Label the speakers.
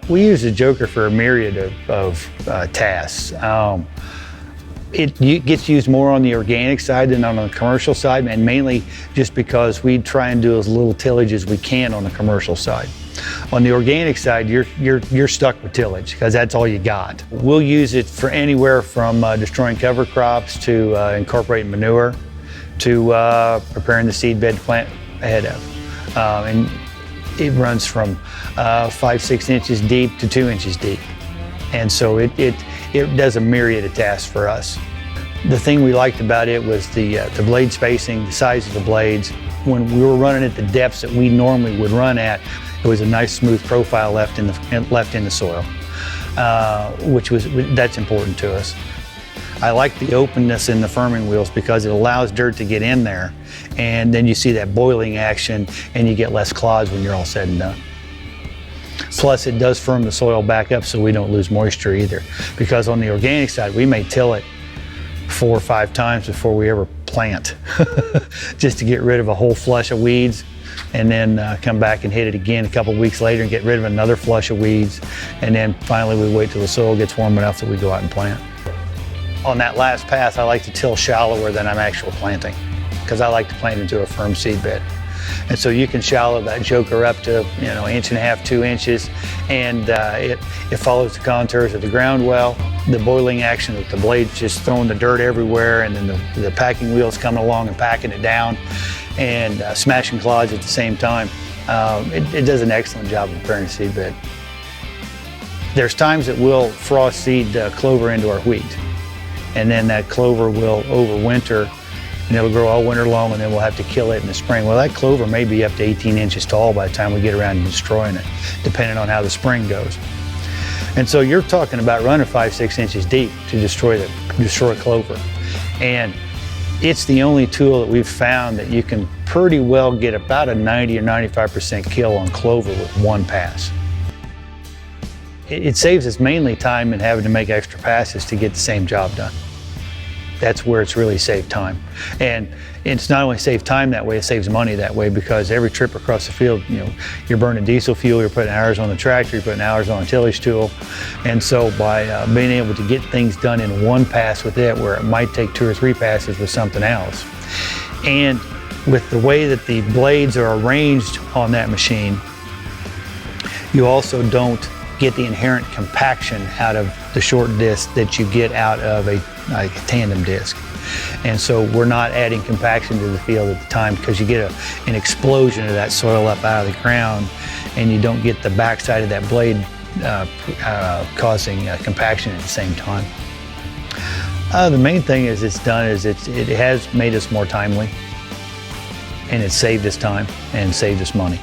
Speaker 1: We use the Joker for a myriad of tasks. It gets used more on the organic side than on the commercial side, and mainly just because we try and do as little tillage as we can on the commercial side. On the organic side, you're stuck with tillage because that's all you got. We'll use it for anywhere from destroying cover crops to incorporating manure to preparing the seed bed to plant ahead of. And it runs from 5-6 inches deep to 2 inches deep. And so it does a myriad of tasks for us. The thing we liked about it was the blade spacing, the size of the blades. When we were running at the depths that we normally would run at, it was a nice smooth profile left in the soil, that's important to us. I like the openness in the firming wheels because it allows dirt to get in there, and then you see that boiling action and you get less clods when you're all said and done. Plus it does firm the soil back up so we don't lose moisture either, because on the organic side we may till it 4 or 5 times before we ever plant just to get rid of a whole flush of weeds, and then come back and hit it again a couple weeks later and get rid of another flush of weeds, and then finally we wait till the soil gets warm enough that we go out and plant. On that last pass I like to till shallower than I'm actually planting because I like to plant into a firm seed bed. And so you can shallow that Joker up to 1.5 to 2 inches, and it follows the contours of the ground well. The boiling action with the blades just throwing the dirt everywhere, and then the packing wheels coming along and packing it down, and smashing clods at the same time. It does an excellent job of preparing a seed bed. There's times that we'll frost seed clover into our wheat, and then that clover will overwinter, and it'll grow all winter long, and then we'll have to kill it in the spring. Well, that clover may be up to 18 inches tall by the time we get around to destroying it, depending on how the spring goes. And so you're talking about running 5-6 inches deep to destroy clover. And it's the only tool that we've found that you can pretty well get about a 90 or 95% kill on clover with one pass. It saves us mainly time in having to make extra passes to get the same job done. That's where it's really saved time. And it's not only saved time that way, it saves money that way, because every trip across the field, you're burning diesel fuel, you're putting hours on the tractor, you're putting hours on a tillage tool. And so by being able to get things done in one pass with it, where it might take 2 or 3 passes with something else. And with the way that the blades are arranged on that machine, you also don't get the inherent compaction out of the short disc that you get out of a tandem disc. And so we're not adding compaction to the field at the time, because you get an explosion of that soil up out of the ground, and you don't get the backside of that blade causing compaction at the same time. The main thing it has made us more timely, and it saved us time and saved us money.